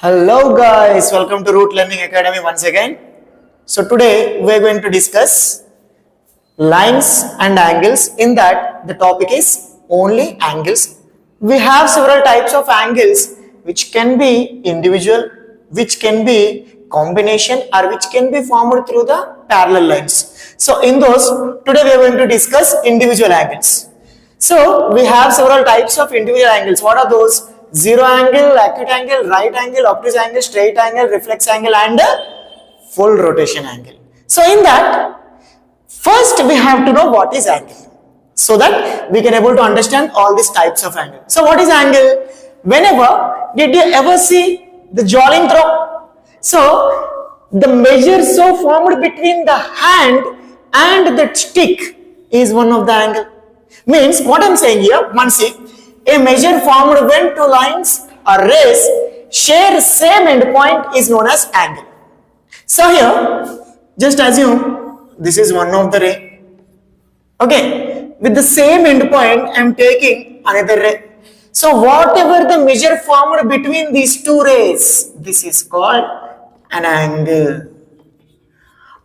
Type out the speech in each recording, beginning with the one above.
Hello guys, welcome to Root Learning Academy once again. So today we are going to discuss lines and angles. In that the topic is only angles. We have several types of angles which can be individual, which can be combination or which can be formed through the parallel lines. So in those, today we are going to discuss individual angles. So we have several types of individual angles. What are those? Zero angle, acute angle, right angle, obtuse angle, straight angle, reflex angle and full rotation angle. So in that, first we have to know what is angle so that we can able to understand all these types of angle. So what is angle? Whenever, did you ever see the javelin throw? So the measure so formed between the hand and the stick is one of the angle. Means what I am saying here, one see, a measure formed when two lines or rays share same endpoint is known as angle. So here, just assume this is one of the ray. Okay, with the same endpoint, I am taking another ray. So whatever the measure formed between these two rays, this is called an angle.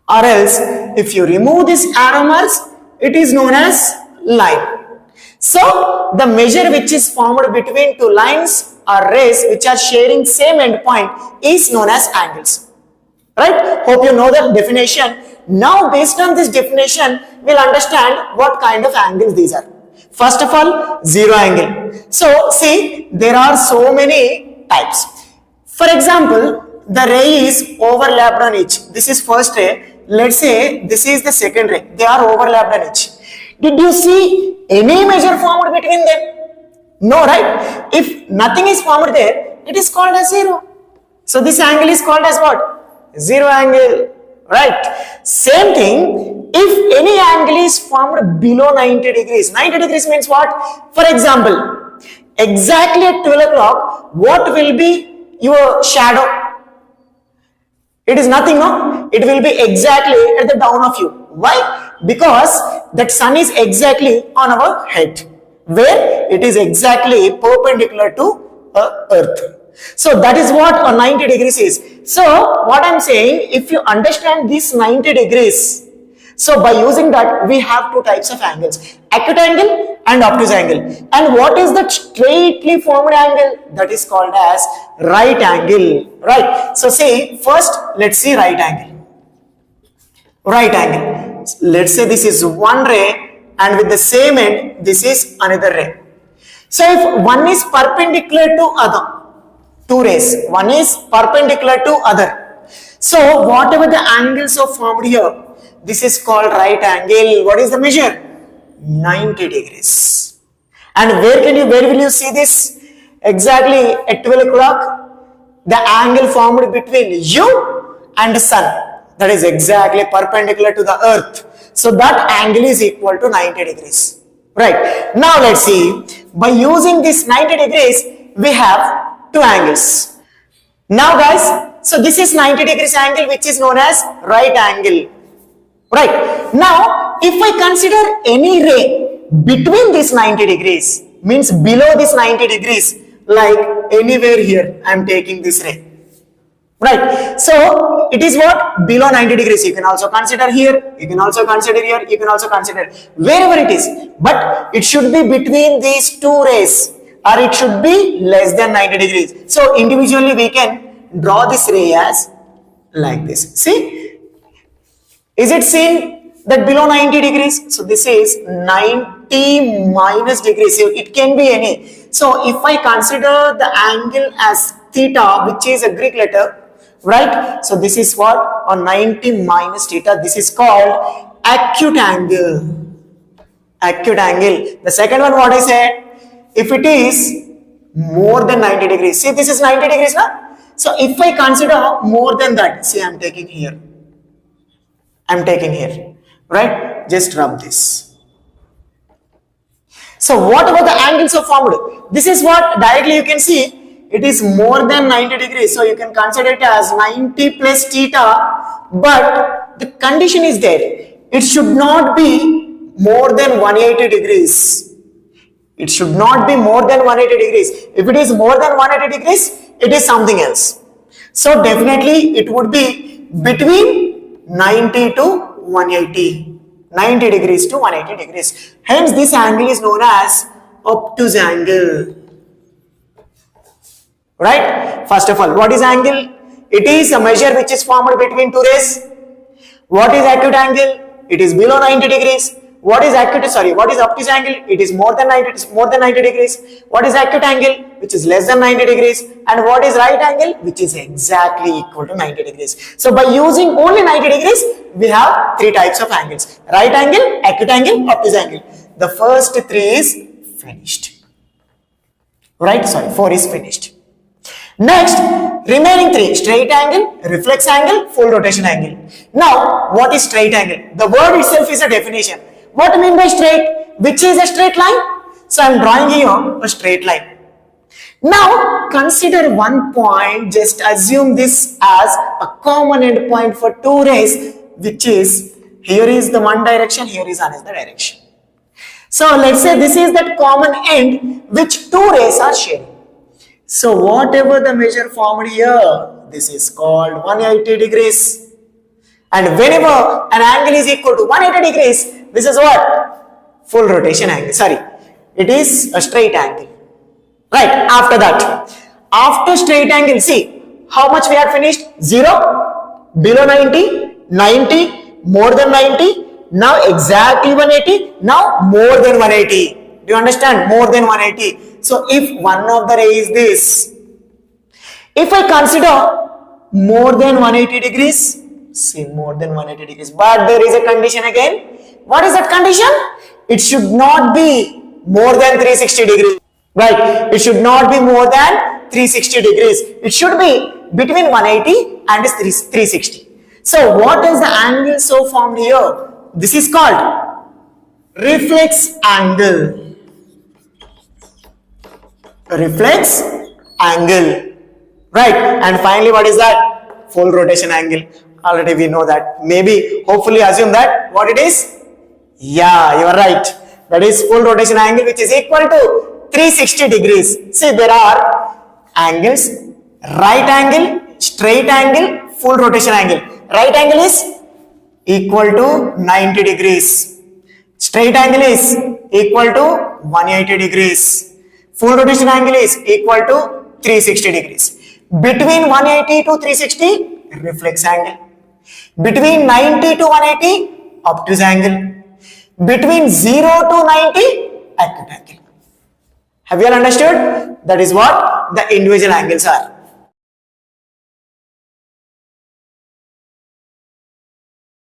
Or else, if you remove this arrow marks, it is known as line. So the measure which is formed between two lines or rays which are sharing same endpoint is known as angles. Right? Hope you know the definition. Now based on this definition, we'll understand what kind of angles these are. First of all, zero angle. So see, there are so many types. For example, the ray is overlapped on each. This is first ray. Let's say this is the second ray. They are overlapped on each. Did you see any measure formed between them? No, right? If nothing is formed there, it is called as zero. So this angle is called as what? Zero angle, right? Same thing, if any angle is formed below 90 degrees. 90 degrees means what? For example, exactly at 12 o'clock, what will be your shadow? It is nothing, no? It will be exactly at the down of you. Why? Because that sun is exactly on our head, where it is exactly perpendicular to earth. So that is what a 90 degrees is. So what I am saying, if you understand this 90 degrees, so by using that we have two types of angles, acute angle and obtuse angle. And what is that straightly formed angle? That is called as right angle, right? So see, first let's see right angle. Right angle. Let's say this is one ray and with the same end this is another ray. So if one is perpendicular to other, two rays, one is perpendicular to other. So whatever the angles are formed here, this is called right angle. What is the measure? 90 degrees. And where will you see this? Exactly at 12 o'clock, the angle formed between you and the sun. That is exactly perpendicular to the earth. So that angle is equal to 90 degrees. Right. Now let's see. By using this 90 degrees, we have two angles. Now guys, so this is 90 degrees angle which is known as right angle. Right. Now, if I consider any ray between this 90 degrees, means below this 90 degrees, like anywhere here, I am taking this ray. Right. So it is what? Below 90 degrees. You can also consider here, you can also consider here, you can also consider wherever it is. But it should be between these two rays or it should be less than 90 degrees. So individually we can draw this ray as like this. See? Is it seen that below 90 degrees? So this is 90 minus degrees. So it can be any. So if I consider the angle as theta, which is a Greek letter, right? So this is what? On 90 minus theta. This is called acute angle. Acute angle. The second one, what I said, if it is more than 90 degrees. See, this is 90 degrees now. So if I consider more than that, see, I am taking here. I am taking here. Right? Just rub this. So whatever the angles are formed, this is what directly you can see. It is more than 90 degrees. So you can consider it as 90 plus theta. But the condition is there. It should not be more than 180 degrees. It should not be more than 180 degrees. If it is more than 180 degrees, it is something else. So definitely it would be between 90 to 180, 90 degrees to 180 degrees. Hence this angle is known as obtuse angle. Right? First of all, what is angle? It is a measure which is formed between two rays. What is acute angle? It is below 90 degrees. What is obtuse angle? It is more than 90 degrees. What is acute angle? Which is less than 90 degrees. And what is right angle? Which is exactly equal to 90 degrees. So by using only 90 degrees, we have three types of angles: right angle, acute angle, obtuse angle. The first three is finished. Right? 4 is finished. Next, remaining three: straight angle, reflex angle, full rotation angle. Now, what is straight angle? The word itself is a definition. What do you mean by straight? Which is a straight line? So, I am drawing here a straight line. Now, consider one point. Just assume this as a common end point for two rays, which is here is the one direction, here is another direction. So, let's say this is that common end which two rays are sharing. So whatever the measure formed here, this is called 180 degrees. And whenever an angle is equal to 180 degrees, this is what? Full rotation angle. Sorry, it is a straight angle. Right, after that. After straight angle, see, how much we have finished? 0, below 90, 90, more than 90, now exactly 180, now more than 180. Do you understand? More than 180. So if one of the ray is this, if I consider more than 180 degrees, see, more than 180 degrees, but there is a condition again. What is that condition? It should not be more than 360 degrees. Right? It should not be more than 360 degrees. It should be between 180 and 360. So what is the angle so formed here? This is called reflex angle. Reflex angle. Right? And finally, what is that? Full rotation angle. Already we know that. Maybe, hopefully assume that what it is? Yeah, you are right. That is full rotation angle, which is equal to 360 degrees. See, there are angles: right angle, straight angle, full rotation angle. Right angle is equal to 90 degrees. Straight angle is equal to 180 degrees. Full rotation angle is equal to 360 degrees. Between 180 to 360, reflex angle. Between 90 to 180, obtuse angle. Between 0 to 90, acute angle. Have you all understood? That is what the individual angles are.